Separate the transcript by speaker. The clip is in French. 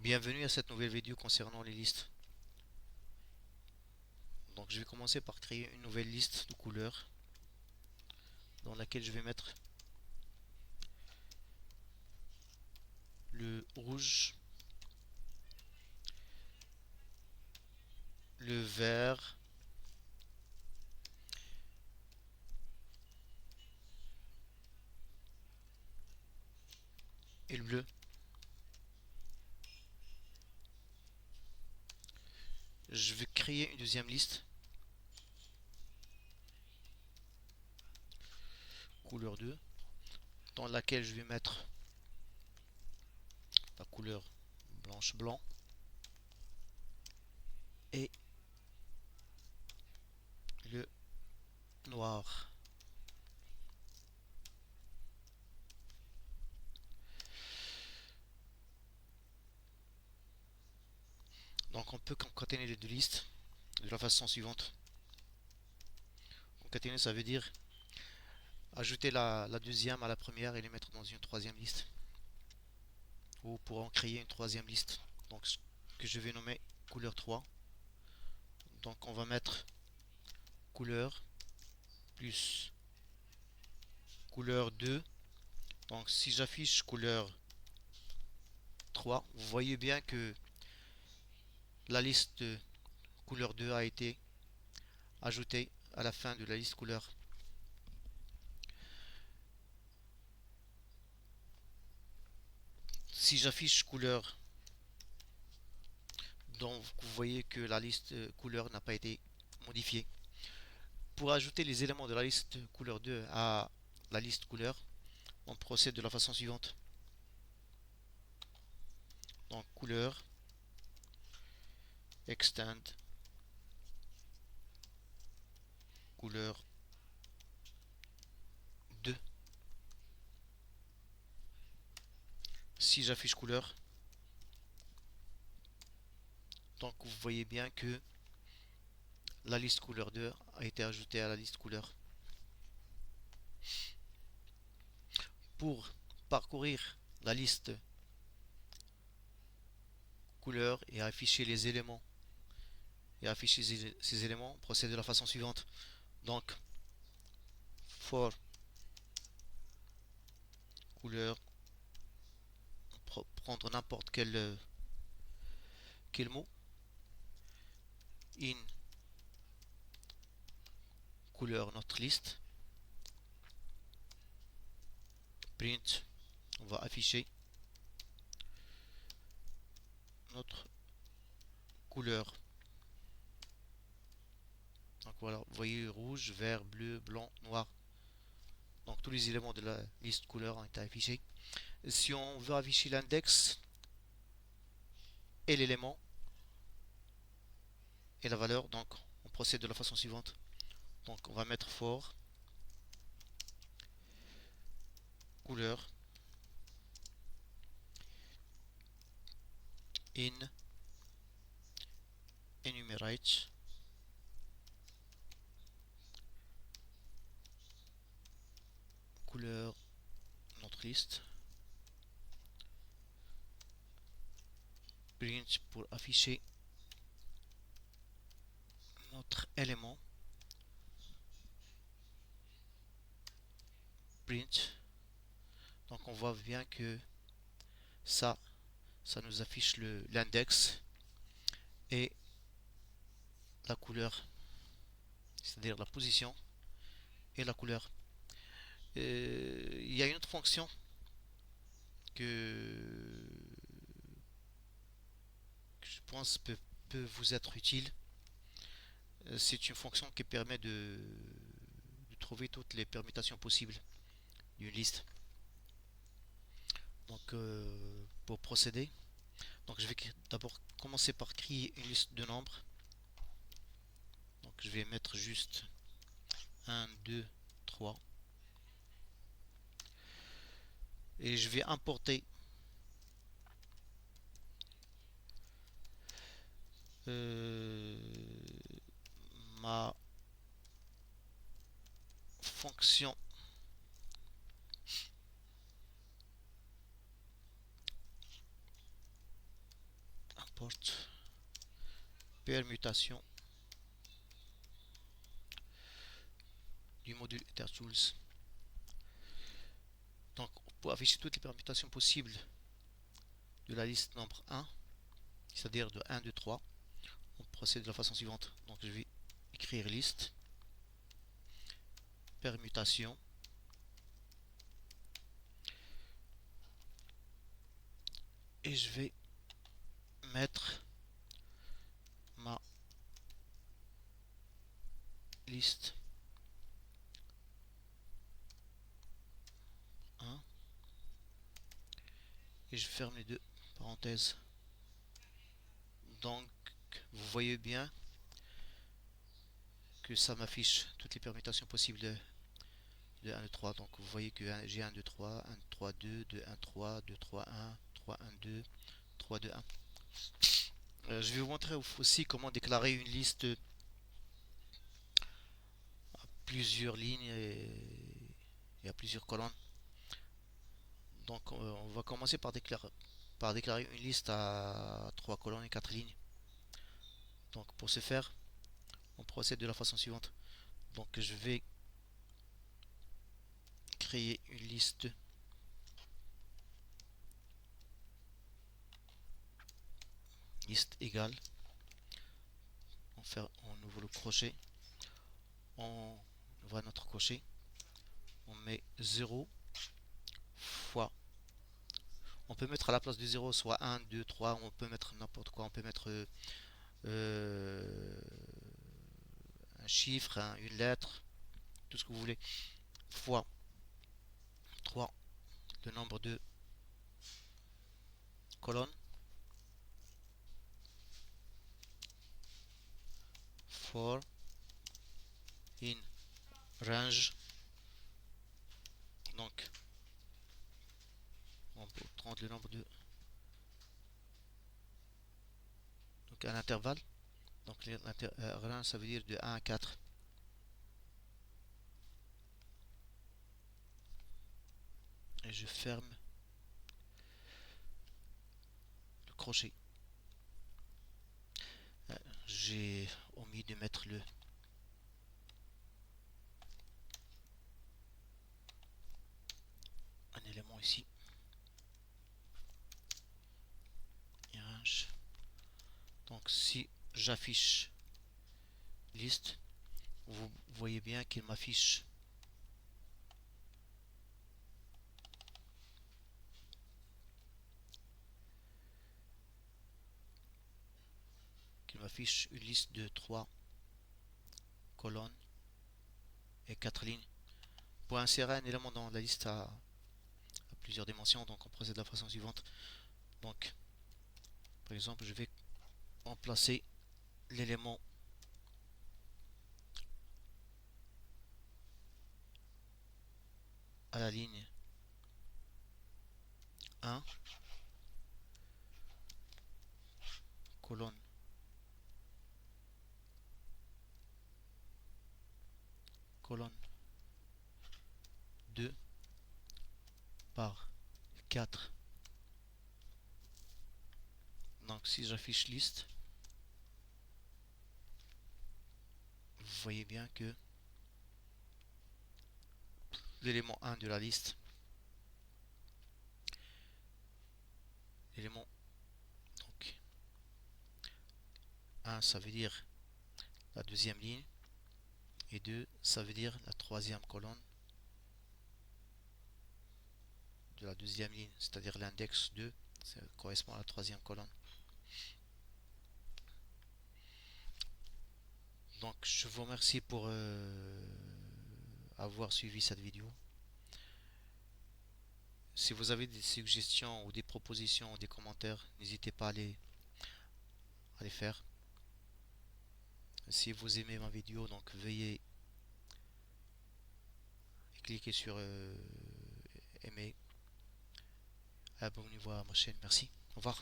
Speaker 1: Bienvenue à cette nouvelle vidéo concernant les listes. Donc je vais commencer par créer une nouvelle liste de couleurs dans laquelle je vais mettre le rouge, le vert, et le bleu. Je vais créer une deuxième liste, couleur 2, dans laquelle je vais mettre la couleur blanche-blanc et le noir. Donc on peut concaténer les deux listes de la façon suivante. Concaténer, ça veut dire ajouter la deuxième à la première et les mettre dans une troisième liste. Ou pour en créer une troisième liste. Donc que je vais nommer couleur 3. Donc on va mettre couleur plus couleur 2. Donc si j'affiche couleur 3, vous voyez bien que la liste couleur 2 a été ajoutée à la fin de la liste couleur. Si j'affiche couleur, donc vous voyez que la liste couleur n'a pas été modifiée. Pour ajouter les éléments de la liste couleur 2 à la liste couleur, on procède de la façon suivante. Donc couleur, extend, couleur 2. Si j'affiche couleur, donc vous voyez bien que la liste couleur 2 a été ajoutée à la liste couleur. Pour parcourir la liste couleur et afficher les éléments et afficher ces éléments, on procède de la façon suivante. Donc for couleur, prendre n'importe quel mot, in couleur notre liste, print, on va afficher notre couleur. Donc voilà, vous voyez rouge, vert, bleu, blanc, noir. Donc tous les éléments de la liste couleur ont été affichés. Si on veut afficher l'index et l'élément et la valeur, donc on procède de la façon suivante. Donc on va mettre for couleur in enumerate couleur notre liste, print pour afficher notre élément, print. Donc on voit bien que ça nous affiche l'index et la couleur, c'est-à-dire la position et la couleur. Il y a une autre fonction que je pense peut vous être utile. C'est une fonction qui permet de trouver toutes les permutations possibles d'une liste. Donc pour procéder, donc je vais d'abord commencer par créer une liste de nombres. Donc je vais mettre juste 1, 2, 3. Et je vais importer ma fonction import permutation du module EtherTools. Donc pour afficher toutes les permutations possibles de la liste nombre 1, c'est-à-dire de 1, 2, 3, on procède de la façon suivante. Donc je vais écrire liste permutation et je vais mettre ma liste 1 et je ferme les deux parenthèses. Donc vous voyez bien que ça m'affiche toutes les permutations possibles de 1, 2, 3. Donc vous voyez que j'ai 1, 2, 3, 1, 3, 2, 2, 1, 3, 2, 3, 1, 3, 1, 2, 3, 2, 1. Je vais vous montrer aussi comment déclarer une liste à plusieurs lignes et à plusieurs colonnes. Donc on va commencer par déclarer une liste à 3 colonnes et 4 lignes. Donc pour ce faire, on procède de la façon suivante. Donc je vais créer une liste égale. On ouvre le crochet, on ouvre notre crochet, on met 0 fois. On peut mettre à la place du 0 soit 1, 2, 3, on peut mettre n'importe quoi, on peut mettre un chiffre, une lettre, tout ce que vous voulez, fois 3, le nombre de colonnes, for in range. Donc on peut prendre le nombre de, donc un intervalle. Donc range ça veut dire de 1 à 4. Et je ferme le crochet. J'ai omis de mettre un élément ici. Donc si j'affiche liste, vous voyez bien qu'il m'affiche une liste de 3 colonnes et 4 lignes. Pour insérer un élément dans la liste à plusieurs dimensions, donc on procède de la façon suivante. Donc par exemple je vais remplacer l'élément à la ligne 1, colonne 2 par 4. Donc si j'affiche liste, vous voyez bien que l'élément 1 de la liste, l'élément donc 1 ça veut dire la deuxième ligne et 2 ça veut dire la troisième colonne de la deuxième ligne, c'est-à-dire l'index 2, ça correspond à la troisième colonne. Donc je vous remercie pour avoir suivi cette vidéo. Si vous avez des suggestions ou des propositions ou des commentaires, n'hésitez pas à les faire. Si vous aimez ma vidéo, donc veuillez cliquer sur aimer. Abonnez-vous à ma chaîne. Merci. Au revoir.